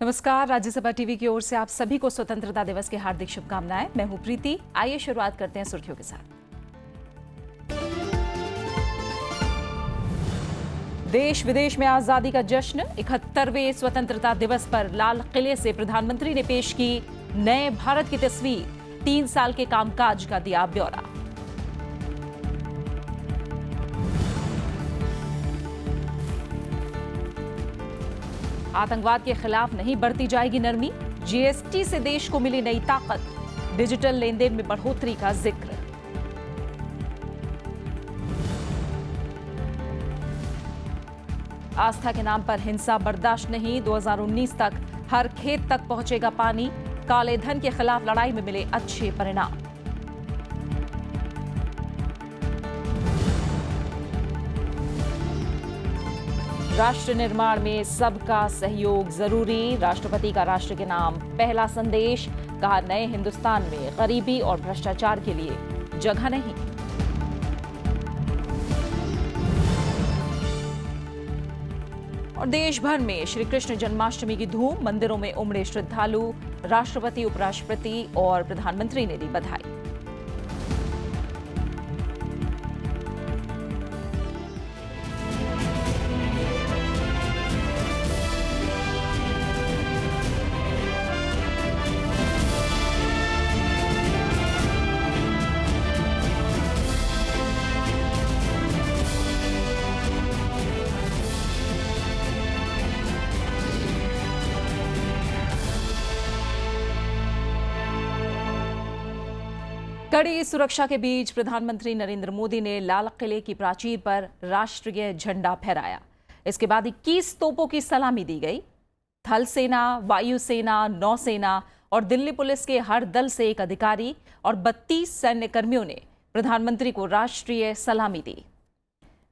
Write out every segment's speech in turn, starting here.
नमस्कार, राज्यसभा टीवी की ओर से आप सभी को स्वतंत्रता दिवस की हार्दिक शुभकामनाएं। मैं हूं प्रीति। आइए शुरुआत करते हैं सुर्खियों के साथ। देश विदेश में आजादी का जश्न। 71वें स्वतंत्रता दिवस पर लाल किले से प्रधानमंत्री ने पेश की नए भारत की तस्वीर। 3 साल के कामकाज का दिया ब्यौरा। आतंकवाद के खिलाफ नहीं बरती जाएगी नरमी। जीएसटी से देश को मिली नई ताकत। डिजिटल लेन देन में बढ़ोतरी का जिक्र। आस्था के नाम पर हिंसा बर्दाश्त नहीं। 2019 तक हर खेत तक पहुंचेगा पानी। काले धन के खिलाफ लड़ाई में मिले अच्छे परिणाम। राष्ट्र निर्माण में सबका सहयोग जरूरी। राष्ट्रपति का राष्ट्र के नाम पहला संदेश। कहा, नए हिंदुस्तान में गरीबी और भ्रष्टाचार के लिए जगह नहीं। और देश भर में श्री कृष्ण जन्माष्टमी की धूम। मंदिरों में उमड़े श्रद्धालु। राष्ट्रपति, उपराष्ट्रपति और प्रधानमंत्री ने दी बधाई। कड़ी सुरक्षा के बीच प्रधानमंत्री नरेंद्र मोदी ने लाल किले की प्राचीर पर राष्ट्रीय झंडा फहराया। इसके बाद 21 तोपों की सलामी दी गई। थल सेना, वायुसेना, नौसेना और दिल्ली पुलिस के हर दल से एक अधिकारी और 32 सैन्य कर्मियों ने प्रधानमंत्री को राष्ट्रीय सलामी दी।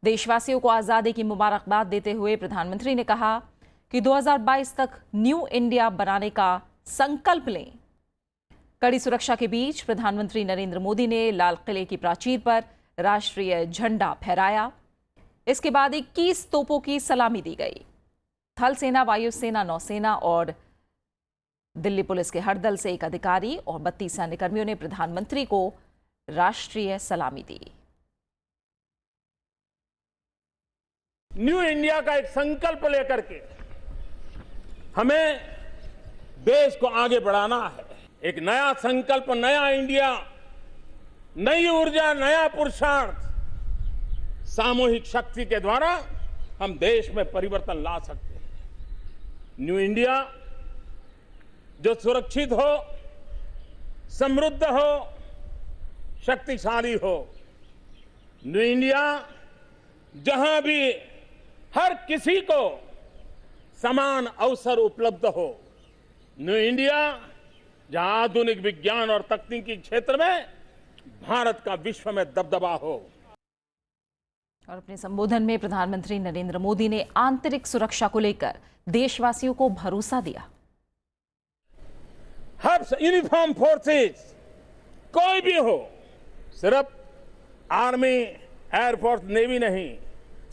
देशवासियों को आजादी की मुबारकबाद देते हुए प्रधानमंत्री ने कहा कि 2022 तक न्यू इंडिया बनाने का संकल्प लें। कड़ी सुरक्षा के बीच प्रधानमंत्री नरेंद्र मोदी ने लाल किले की प्राचीर पर राष्ट्रीय झंडा फहराया। इसके बाद 21 तोपों की सलामी दी गई। थल सेना, वायुसेना, नौसेना और दिल्ली पुलिस के हर दल से एक अधिकारी और 32 सैन्य कर्मियों ने प्रधानमंत्री को राष्ट्रीय सलामी दी। न्यू इंडिया का एक संकल्प लेकर के हमें देश को आगे बढ़ाना है। एक नया संकल्प, नया इंडिया, नई ऊर्जा, नया पुरुषार्थ, सामूहिक शक्ति के द्वारा हम देश में परिवर्तन ला सकते हैं। न्यू इंडिया जो सुरक्षित हो, समृद्ध हो, शक्तिशाली हो। न्यू इंडिया जहां भी हर किसी को समान अवसर उपलब्ध हो। न्यू इंडिया जहां आधुनिक विज्ञान और तकनीकी क्षेत्र में भारत का विश्व में दबदबा हो। और अपने संबोधन में प्रधानमंत्री नरेंद्र मोदी ने आंतरिक सुरक्षा को लेकर देशवासियों को भरोसा दिया। हर यूनिफॉर्म फोर्सेस कोई भी हो, सिर्फ आर्मी, एयरफोर्स, नेवी नहीं,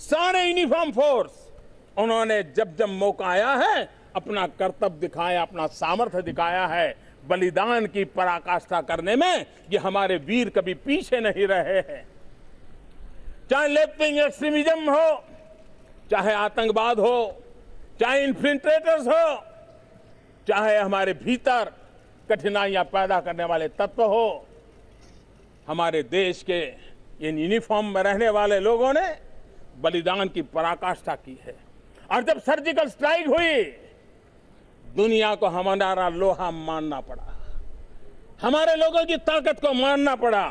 सारे यूनिफॉर्म फोर्स उन्होंने जब जब मौका आया है अपना कर्तव्य दिखाया, अपना सामर्थ्य दिखाया है। बलिदान की पराकाष्ठा करने में ये हमारे वीर कभी पीछे नहीं रहे हैं। चाहे लेफ्ट विंग एक्सट्रीमिज्म हो, चाहे आतंकवाद हो, चाहे इन्फिल्ट्रेटर्स हो, चाहे हमारे भीतर कठिनाइयां पैदा करने वाले तत्व हो, हमारे देश के इन यूनिफॉर्म में रहने वाले लोगों ने बलिदान की पराकाष्ठा की है। और जब सर्जिकल स्ट्राइक हुई, दुनिया को हमारा लोहा मानना पड़ा, हमारे लोगों की ताकत को मानना पड़ा।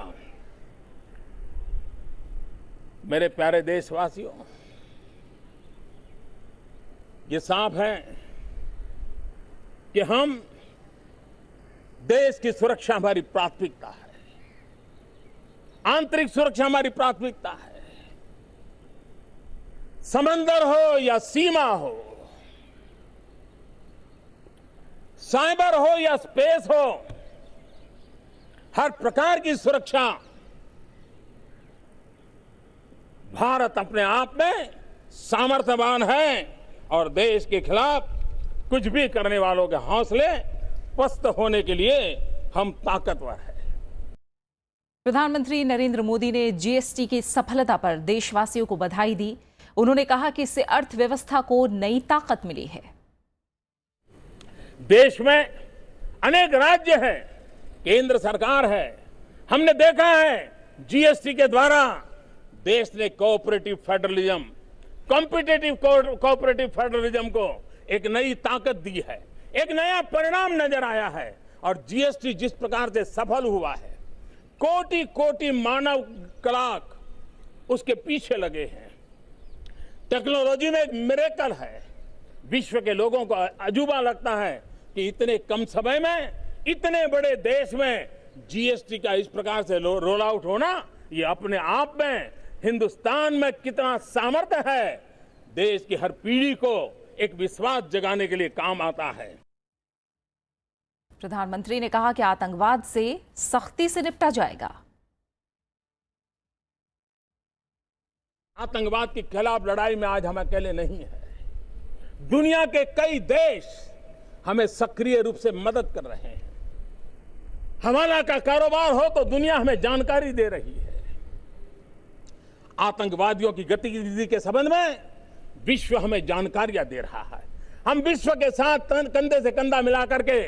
मेरे प्यारे देशवासियों, ये साफ है कि हम देश की सुरक्षा हमारी प्राथमिकता है, आंतरिक सुरक्षा हमारी प्राथमिकता है। समंदर हो या सीमा हो, साइबर हो या स्पेस हो, हर प्रकार की सुरक्षा भारत अपने आप में सामर्थ्यवान है और देश के खिलाफ कुछ भी करने वालों के हौसले पस्त होने के लिए हम ताकतवर हैं। प्रधानमंत्री नरेंद्र मोदी ने जीएसटी की सफलता पर देशवासियों को बधाई दी। उन्होंने कहा कि इससे अर्थव्यवस्था को नई ताकत मिली है। देश में अनेक राज्य हैं, केंद्र सरकार है। हमने देखा है जीएसटी के द्वारा देश ने cooperative federalism, competitive cooperative federalism को एक नई ताकत दी है, एक नया परिणाम नजर आया है। और जीएसटी जिस प्रकार से सफल हुआ है, कोटि कोटि मानव कलाक उसके पीछे लगे हैं। टेक्नोलॉजी में एक मिरेकल है। विश्व के लोगों को अजूबा लगता है कि इतने कम समय में इतने बड़े देश में जीएसटी का इस प्रकार से रोल आउट होना, ये अपने आप में हिंदुस्तान में कितना सामर्थ्य है। देश की हर पीढ़ी को एक विश्वास जगाने के लिए काम आता है। प्रधानमंत्री ने कहा कि आतंकवाद से सख्ती से निपटा जाएगा। आतंकवाद के खिलाफ लड़ाई में आज हम अकेले नहीं हैं। दुनिया के कई देश हमें सक्रिय रूप से मदद कर रहे हैं। हवाला का कारोबार हो तो दुनिया हमें जानकारी दे रही है। आतंकवादियों की गतिविधि के संबंध में विश्व हमें जानकारियां दे रहा है। हम विश्व के साथ कंधे से कंधा मिलाकर के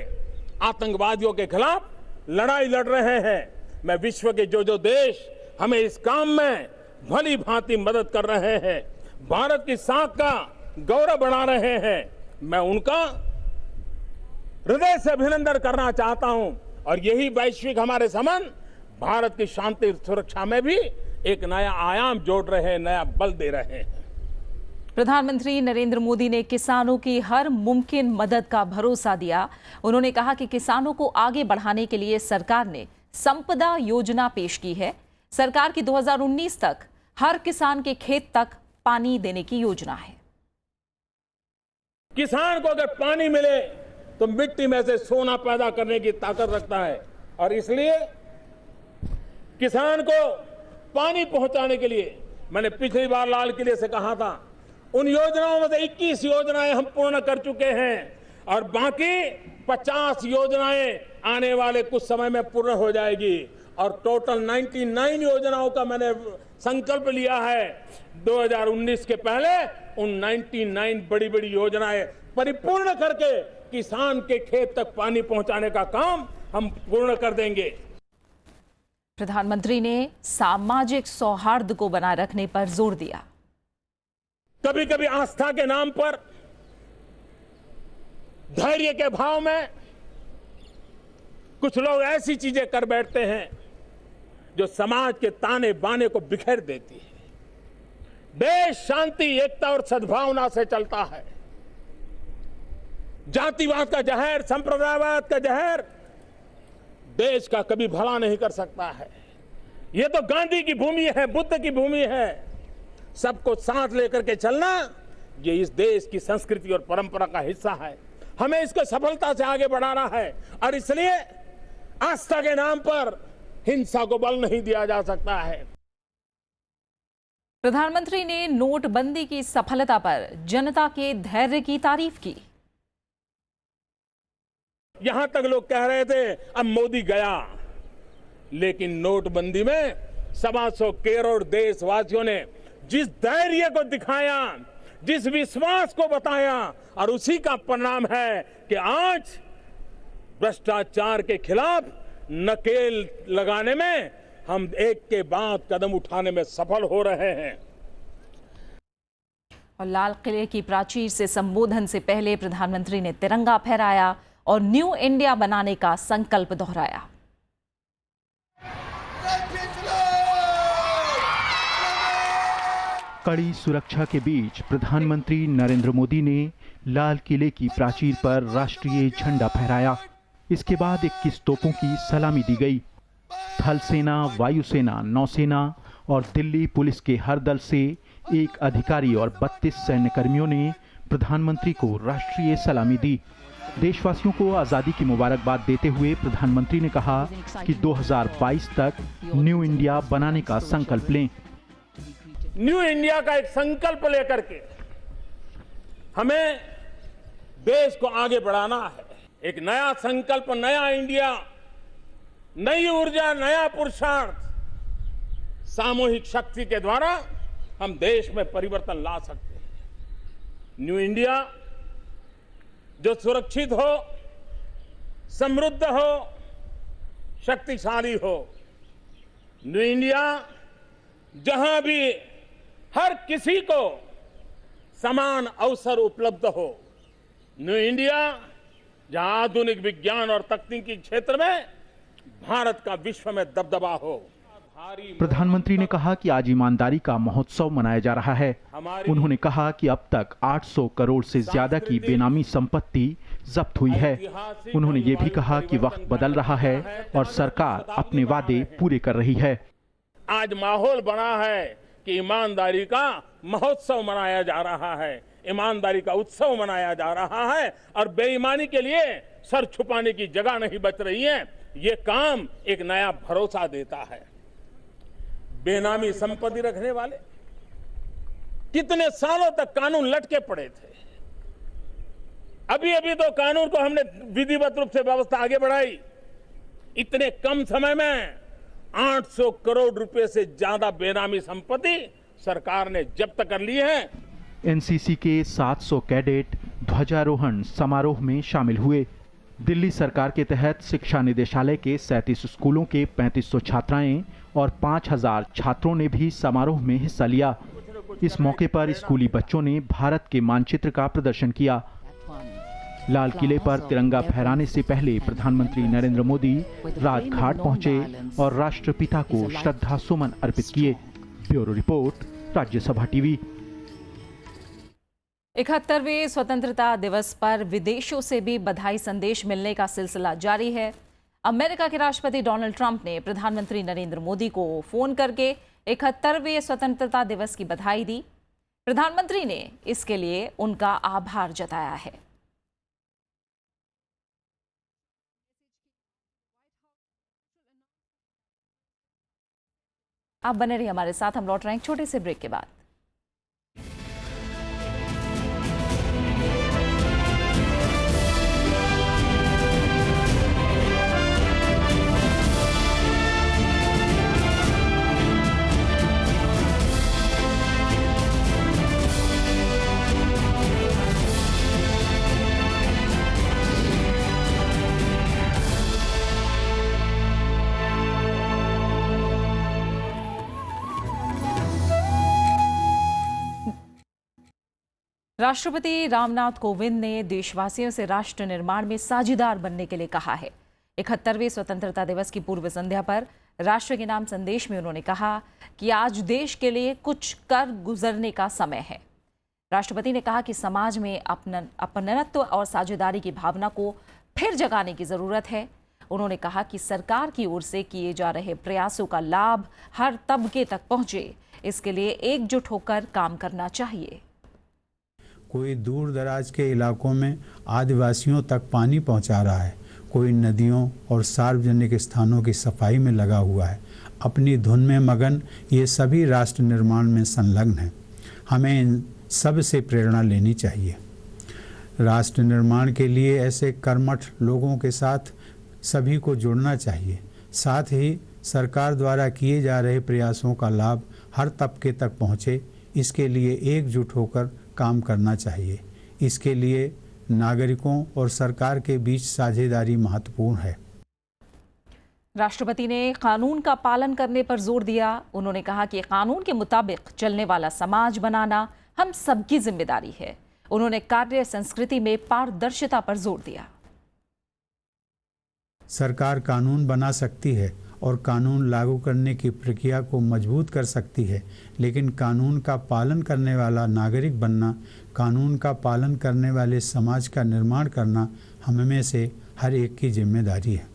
आतंकवादियों के खिलाफ लड़ाई लड़ रहे हैं। मैं विश्व के जो देश हमें इस काम में भली भांति मदद कर रहे हैं, भारत की साख का गौरव बढ़ा रहे हैं, मैं उनका हृदय से अभिनंदन करना चाहता हूं। और यही वैश्विक हमारे संबंध भारत की शांति सुरक्षा में भी एक नया आयाम जोड़ रहे हैं, नया बल दे रहे हैं। प्रधानमंत्री नरेंद्र मोदी ने किसानों की हर मुमकिन मदद का भरोसा दिया। उन्होंने कहा कि किसानों को आगे बढ़ाने के लिए सरकार ने संपदा योजना पेश की है। सरकार की 2019 तक हर किसान के खेत तक पानी देने की योजना है। किसान को अगर पानी मिले तो मिट्टी में से सोना पैदा करने की ताकत रखता है। और इसलिए किसान को पानी पहुंचाने के लिए मैंने पिछली बार लाल किले से कहा था, उन योजनाओं में से 21 योजनाएं हम पूर्ण कर चुके हैं और बाकी 50 योजनाएं आने वाले कुछ समय में पूर्ण हो जाएगी। और टोटल 99 योजनाओं का मैंने संकल्प लिया है। 2019 के पहले उन 99 बड़ी बड़ी योजनाएं परिपूर्ण करके किसान के खेत तक पानी पहुंचाने का काम हम पूर्ण कर देंगे। प्रधानमंत्री ने सामाजिक सौहार्द को बनाए रखने पर जोर दिया। कभी कभी आस्था के नाम पर, धैर्य के भाव में कुछ लोग ऐसी चीजें कर बैठते हैं जो समाज के ताने बाने को बिखेर देती है। देश शांति, एकता और सद्भावना से चलता है। जातिवाद का जहर, संप्रदायवाद का जहर देश का कभी भला नहीं कर सकता है। यह तो गांधी की भूमि है, बुद्ध की भूमि है। सबको साथ लेकर के चलना ये इस देश की संस्कृति और परंपरा का हिस्सा है। हमें इसको सफलता से आगे बढ़ाना है और इसलिए आस्था के नाम पर हिंसा को बल नहीं दिया जा सकता है। प्रधानमंत्री ने नोटबंदी की सफलता पर जनता के धैर्य की तारीफ की। यहां तक लोग कह रहे थे अब मोदी गया, लेकिन नोटबंदी में 125 करोड़ देशवासियों ने जिस धैर्य को दिखाया, जिस विश्वास को बताया, और उसी का परिणाम है कि आज भ्रष्टाचार के खिलाफ नकेल लगाने में हम एक के बाद कदम उठाने में सफल हो रहे हैं। और लाल किले की प्राचीर से संबोधन से पहले प्रधानमंत्री ने तिरंगा फहराया और न्यू इंडिया बनाने का संकल्प दोहराया। कड़ी सुरक्षा के बीच प्रधानमंत्री नरेंद्र मोदी ने लाल किले की प्राचीर पर राष्ट्रीय झंडा फहराया। इसके बाद 21 तोपों की सलामी दी गई। थल सेना, वायुसेना, नौसेना और दिल्ली पुलिस के हर दल से एक अधिकारी और 32 सैन्यकर्मियों ने प्रधानमंत्री को राष्ट्रीय सलामी दी। देशवासियों को आज़ादी की मुबारकबाद देते हुए प्रधानमंत्री ने कहा कि 2022 तक न्यू इंडिया बनाने का संकल्प लें। न्यू इंडिया का एक संकल्प लेकर के हमें देश को आगे बढ़ाना है। एक नया संकल्प, नया इंडिया, नई ऊर्जा, नया पुरुषार्थ, सामूहिक शक्ति के द्वारा हम देश में परिवर्तन ला सकते हैं। न्यू इंडिया जो सुरक्षित हो, समृद्ध हो, शक्तिशाली हो। न्यू इंडिया जहां भी हर किसी को समान अवसर उपलब्ध हो। न्यू इंडिया जहां आधुनिक विज्ञान और तकनीकी क्षेत्र में भारत का विश्व में दबदबा हो। प्रधानमंत्री ने कहा कि आज ईमानदारी का महोत्सव मनाया जा रहा है। उन्होंने कहा कि अब तक 800 करोड़ से ज्यादा की बेनामी संपत्ति जब्त हुई है। उन्होंने ये भी कहा कि वक्त बदल रहा है और सरकार अपने वादे पूरे कर रही है। आज माहौल बना है कि ईमानदारी का महोत्सव मनाया जा रहा है, ईमानदारी का उत्सव मनाया जा रहा है और बेईमानी के लिए सर छुपाने की जगह नहीं बच रही है। ये काम एक नया भरोसा देता है। बेनामी संपत्ति रखने वाले कितने सालों तक कानून लटके पड़े थे। अभी अभी तो कानून को हमने विधिवत रूप से व्यवस्था आगे बढ़ाई। इतने कम समय में 800 करोड़ रुपए से ज्यादा बेनामी संपत्ति सरकार ने जब्त कर ली है। एनसीसी के 700 कैडेट ध्वजारोहण समारोह में शामिल हुए। दिल्ली सरकार के तहत शिक्षा निदेशालय के 37 स्कूलों के 3500 छात्राएं और 5000 छात्रों ने भी समारोह में हिस्सा लिया। इस मौके पर स्कूली बच्चों ने भारत के मानचित्र का प्रदर्शन किया। लाल किले पर तिरंगा फहराने से पहले प्रधानमंत्री नरेंद्र मोदी राजघाट पहुंचे और राष्ट्रपिता को श्रद्धा सुमन अर्पित किए। Bureau report, Rajya Sabha TV. 71वें स्वतंत्रता दिवस पर विदेशों से भी बधाई संदेश मिलने का सिलसिला जारी है। अमेरिका के राष्ट्रपति डोनाल्ड ट्रंप ने प्रधानमंत्री नरेंद्र मोदी को फोन करके 71वें स्वतंत्रता दिवस की बधाई दी। प्रधानमंत्री ने इसके लिए उनका आभार जताया है। आप बने रहिए हमारे साथ, हम लौट रहे हैं छोटे से ब्रेक के बाद। राष्ट्रपति रामनाथ कोविंद ने देशवासियों से राष्ट्र निर्माण में साझीदार बनने के लिए कहा है। 71वें स्वतंत्रता दिवस की पूर्व संध्या पर राष्ट्र के नाम संदेश में उन्होंने कहा कि आज देश के लिए कुछ कर गुजरने का समय है। राष्ट्रपति ने कहा कि समाज में अपनत्व और साझेदारी की भावना को फिर जगाने की जरूरत है। उन्होंने कहा कि सरकार की ओर से किए जा रहे प्रयासों का लाभ हर तबके तक पहुंचे, इसके लिए एकजुट होकर काम करना चाहिए। कोई दूर दराज के इलाकों में आदिवासियों तक पानी पहुंचा रहा है, कोई नदियों और सार्वजनिक स्थानों की सफाई में लगा हुआ है। अपनी धुन में मगन ये सभी राष्ट्र निर्माण में संलग्न हैं। हमें इन सब से प्रेरणा लेनी चाहिए। राष्ट्र निर्माण के लिए ऐसे कर्मठ लोगों के साथ सभी को जुड़ना चाहिए। साथ ही सरकार द्वारा किए जा रहे प्रयासों का लाभ हर तबके तक पहुँचे, इसके लिए एकजुट होकर काम करना चाहिए। इसके लिए नागरिकों और सरकार के बीच साझेदारी महत्वपूर्ण है। राष्ट्रपति ने कानून का पालन करने पर जोर दिया। उन्होंने कहा कि कानून के मुताबिक चलने वाला समाज बनाना हम सबकी जिम्मेदारी है। उन्होंने कार्य संस्कृति में पारदर्शिता पर जोर दिया। सरकार कानून बना सकती है और कानून लागू करने की प्रक्रिया को मजबूत कर सकती है, लेकिन कानून का पालन करने वाला नागरिक बनना, कानून का पालन करने वाले समाज का निर्माण करना हम में से हर एक की जिम्मेदारी है।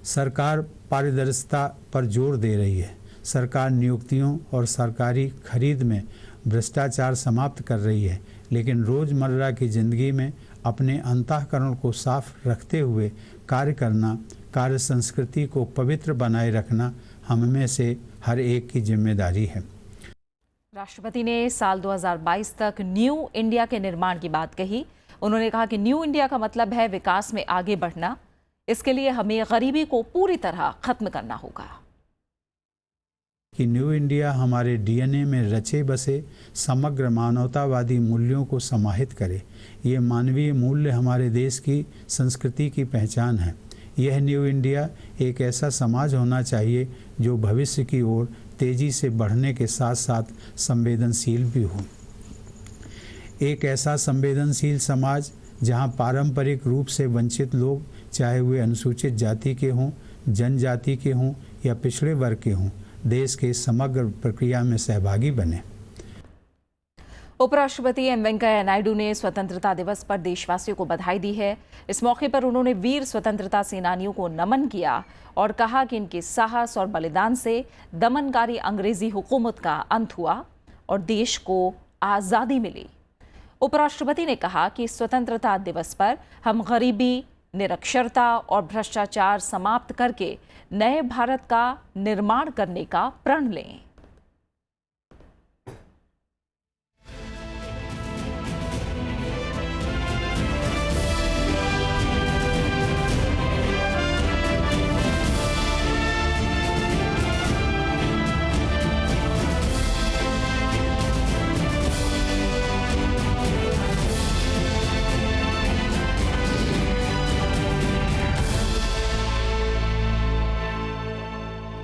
सरकार पारदर्शिता पर जोर दे रही है। सरकार नियुक्तियों और सरकारी खरीद में भ्रष्टाचार समाप्त कर रही है, लेकिन रोज़मर्रा की जिंदगी में अपने अंतःकरण को साफ रखते हुए कार्य करना, कार्य संस्कृति को पवित्र बनाए रखना हम में से हर एक की जिम्मेदारी है। राष्ट्रपति ने साल 2022 तक न्यू इंडिया के निर्माण की बात कही। उन्होंने कहा कि न्यू इंडिया का मतलब है विकास में आगे बढ़ना। इसके लिए हमें गरीबी को पूरी तरह खत्म करना होगा। कि न्यू इंडिया हमारे डीएनए में रचे बसे समग्र मानवतावादी मूल्यों को समाहित करे। ये मानवीय मूल्य हमारे देश की संस्कृति की पहचान है। यह न्यू इंडिया एक ऐसा समाज होना चाहिए जो भविष्य की ओर तेजी से बढ़ने के साथ साथ संवेदनशील भी हो। एक ऐसा संवेदनशील समाज जहां पारंपरिक रूप से वंचित लोग, चाहे वे अनुसूचित जाति के हों, जनजाति के हों या पिछड़े वर्ग के हों, देश के समग्र प्रक्रिया में सहभागी बने। उपराष्ट्रपति एम वेंकैया नायडू ने स्वतंत्रता दिवस पर देशवासियों को बधाई दी है। इस मौके पर उन्होंने वीर स्वतंत्रता सेनानियों को नमन किया और कहा कि इनके साहस और बलिदान से दमनकारी अंग्रेजी हुकूमत का अंत हुआ और देश को आज़ादी मिली। उपराष्ट्रपति ने कहा कि स्वतंत्रता दिवस पर हम गरीबी, निरक्षरता और भ्रष्टाचार समाप्त करके नए भारत का निर्माण करने का प्रण लें।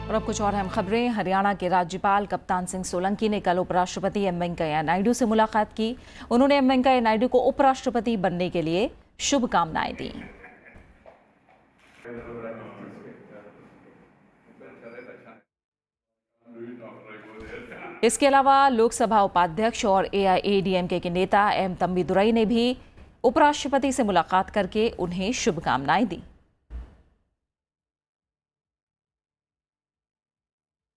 और अब कुछ और अहम खबरें। हरियाणा के राज्यपाल कप्तान सिंह सोलंकी ने कल उपराष्ट्रपति एम वेंकैया नायडू से मुलाकात की। उन्होंने एम वेंकैया नायडू को उपराष्ट्रपति बनने के लिए शुभकामनाएं दी। इसके अलावा लोकसभा उपाध्यक्ष और एआईएडीएमके के नेता एम तंबीदुरई ने भी उपराष्ट्रपति से मुलाकात करके उन्हें शुभकामनाएं दी।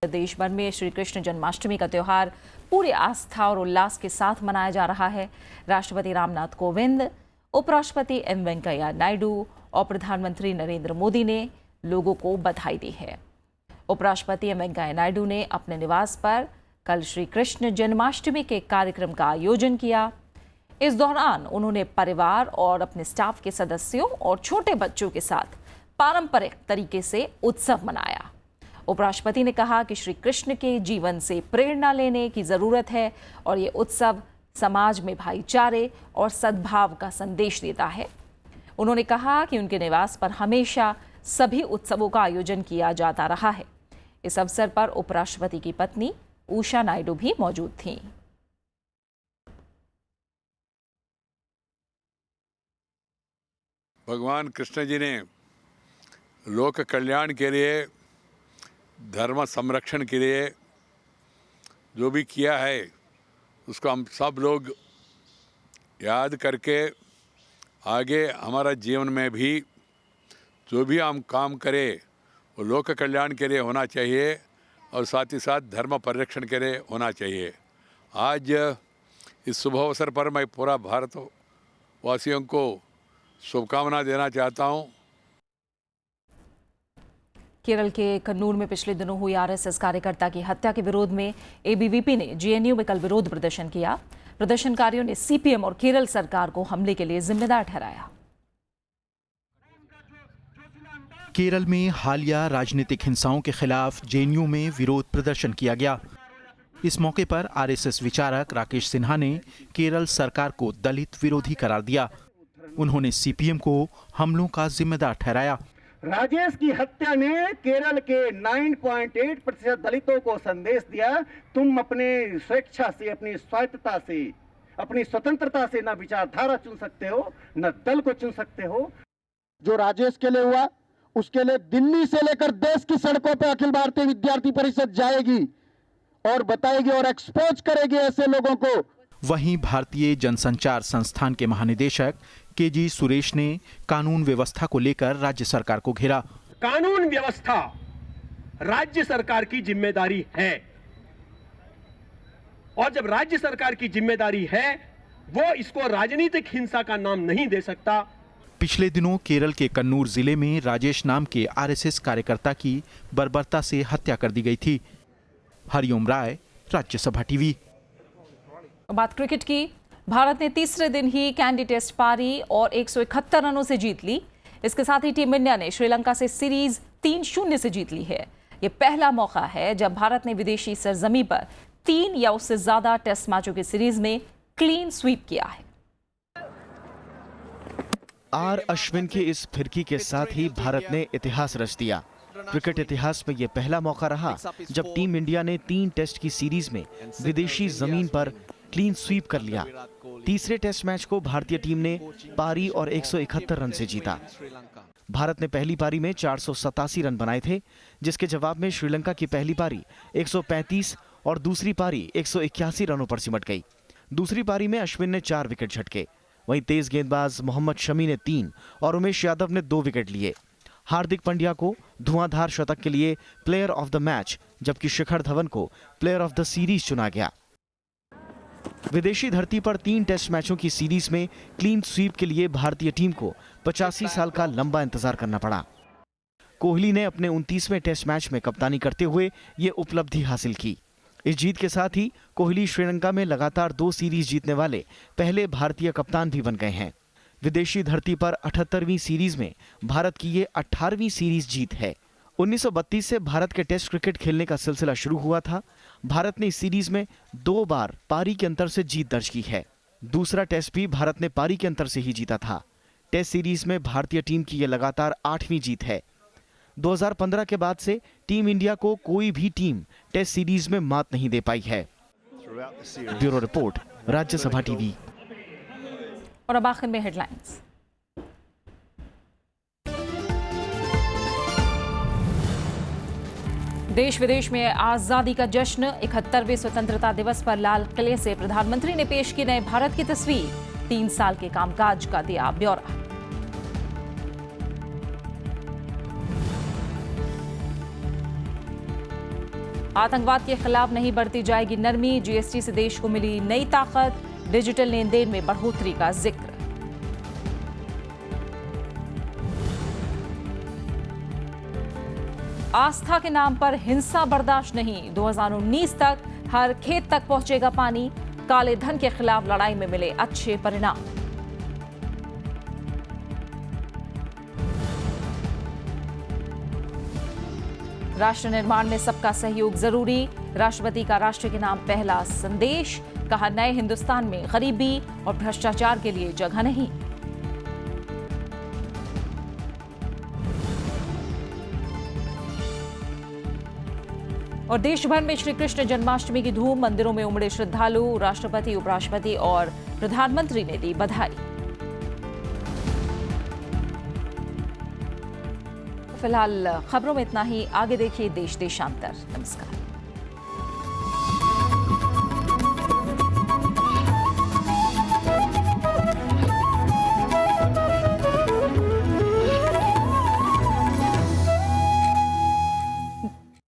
देश भर में श्री कृष्ण जन्माष्टमी का त्यौहार पूरी आस्था और उल्लास के साथ मनाया जा रहा है। राष्ट्रपति रामनाथ कोविंद, उपराष्ट्रपति एम वेंकैया नायडू और प्रधानमंत्री नरेंद्र मोदी ने लोगों को बधाई दी है। उपराष्ट्रपति एम वेंकैया नायडू ने अपने निवास पर कल श्री कृष्ण जन्माष्टमी के कार्यक्रम का आयोजन किया। इस दौरान उन्होंने परिवार और अपने स्टाफ के सदस्यों और छोटे बच्चों के साथ पारंपरिक तरीके से उत्सव मनाया। उपराष्ट्रपति ने कहा कि श्री कृष्ण के जीवन से प्रेरणा लेने की जरूरत है और ये उत्सव समाज में भाईचारे और सद्भाव का संदेश देता है। उन्होंने कहा कि उनके निवास पर हमेशा सभी उत्सवों का आयोजन किया जाता रहा है। इस अवसर पर उपराष्ट्रपति की पत्नी उषा नायडू भी मौजूद थीं। भगवान कृष्ण जी ने लोक कल्याण के लिए, धर्म संरक्षण के लिए जो भी किया है उसको हम सब लोग याद करके आगे हमारा जीवन में भी जो भी हम काम करें वो लोक कल्याण के लिए होना चाहिए और साथ ही साथ धर्म परिरक्षण के लिए होना चाहिए। आज इस शुभ अवसर पर मैं पूरा भारतवासियों को शुभकामना देना चाहता हूँ। केरल के कन्नूर में पिछले दिनों हुई आरएसएस कार्यकर्ता की हत्या के विरोध में एबीवीपी ने जेएनयू में कल विरोध प्रदर्शन किया। प्रदर्शनकारियों ने सीपीएम और केरल सरकार को हमले के लिए जिम्मेदार ठहराया। केरल में हालिया राजनीतिक हिंसाओं के खिलाफ जेएनयू में विरोध प्रदर्शन किया गया। इस मौके पर आरएसएस विचारक राकेश सिन्हा ने केरल सरकार को दलित विरोधी करार दिया। उन्होंने सीपीएम को हमलों का जिम्मेदार ठहराया। राजेश की हत्या ने केरल के 9.8% दलितों को संदेश दिया, तुम अपने स्वेच्छा से, अपनी स्वायत्तता से, अपनी स्वतंत्रता से न विचारधारा चुन सकते हो, न दल को चुन सकते हो। जो राजेश के लिए हुआ उसके लिए दिल्ली से लेकर देश की सड़कों पर अखिल भारतीय विद्यार्थी परिषद जाएगी और बताएगी और एक्सपोज करेगी ऐसे लोगों को। वहीं भारतीय जनसंचार संस्थान के महानिदेशक केजी सुरेश ने कानून व्यवस्था को लेकर राज्य सरकार को घेरा। कानून व्यवस्था राज्य सरकार की जिम्मेदारी है और जब राज्य सरकार की जिम्मेदारी है वो इसको राजनीतिक हिंसा का नाम नहीं दे सकता। पिछले दिनों केरल के कन्नूर जिले में राजेश नाम के आरएसएस कार्यकर्ता की बर्बरता से हत्या कर दी गई थी। हरिओम राय, राज्यसभा टीवी। बात क्रिकेट की। भारत ने तीसरे दिन ही कैंडी टेस्ट पारी और 171 रनों से जीत ली। इसके साथ ही टीम इंडिया ने श्रीलंका से सीरीज 3-0 से जीत ली है। ये पहला मौका है जब भारत ने विदेशी सरजमी पर 3 या उससे ज्यादा टेस्ट मैचों की सीरीज में क्लीन स्वीप किया है। आर अश्विन के इस फिरकी के साथ ही भारत ने इतिहास रच दिया। क्रिकेट इतिहास में यह पहला मौका रहा जब टीम इंडिया ने 3 टेस्ट की सीरीज में विदेशी जमीन पर क्लीन स्वीप कर लिया। तीसरे टेस्ट मैच को भारतीय टीम ने पारी और 171 रन से जीता। भारत ने पहली पारी में 487 रन बनाए थे, जिसके जवाब में श्रीलंका की पहली पारी 135 और दूसरी पारी 181 रनों पर सिमट गई। दूसरी पारी में अश्विन ने 4 विकेट झटके, वहीं तेज गेंदबाज मोहम्मद शमी ने 3 और उमेश यादव ने 2 विकेट लिए। हार्दिक पांड्या को धुआंधार शतक के लिए प्लेयर ऑफ द मैच, जबकि शिखर धवन को प्लेयर ऑफ द सीरीज चुना गया। विदेशी धरती पर 3 टेस्ट मैचों की सीरीज में क्लीन स्वीप के लिए भारतीय टीम को 85 साल का लंबा इंतजार करना पड़ा। कोहली ने अपने 29वें टेस्ट मैच में कप्तानी करते हुए ये उपलब्धि हासिल की। इस जीत के साथ ही कोहली श्रीलंका में लगातार 2 सीरीज जीतने वाले पहले भारतीय कप्तान भी बन गए हैं। विदेशी धरती पर 78वीं सीरीज में भारत की ये 18वीं सीरीज जीत है। 1932 से भारत के टेस्ट क्रिकेट खेलने का सिलसिला शुरू हुआ था। भारत ने इस सीरीज में 2 बार पारी के अंतर से जीत दर्ज की है। दूसरा टेस्ट भी भारत ने पारी के अंतर से ही जीता था। टेस्ट सीरीज में भारतीय टीम की यह लगातार 8वीं जीत है। 2015 के बाद से टीम इंडिया को कोई भी टीम टेस्ट सीरीज में मात नहीं दे पाई है। Bureau report, Rajya Sabha TV. और अब आखिर में हेडलाइंस। देश विदेश में आजादी का जश्न। 71वें स्वतंत्रता दिवस पर लाल किले से प्रधानमंत्री ने पेश की नए भारत की तस्वीर। 3 साल के कामकाज का दिया ब्यौरा। आतंकवाद के खिलाफ नहीं बरती जाएगी नरमी। जीएसटी से देश को मिली नई ताकत। डिजिटल लेन देन में बढ़ोतरी का जिक्र। आस्था के नाम पर हिंसा बर्दाश्त नहीं। 2019 तक हर खेत तक पहुंचेगा पानी। काले धन के खिलाफ लड़ाई में मिले अच्छे परिणाम। राष्ट्र निर्माण में सबका सहयोग जरूरी। राष्ट्रपति का राष्ट्र के नाम पहला संदेश। कहा, नए हिंदुस्तान में गरीबी और भ्रष्टाचार के लिए जगह नहीं। और देश भर में श्री कृष्ण जन्माष्टमी की धूम। मंदिरों में उमड़े श्रद्धालु। राष्ट्रपति, उपराष्ट्रपति और प्रधानमंत्री ने दी बधाई। फिलहाल खबरों में इतना ही। आगे देखिए देश देशांतर। नमस्कार।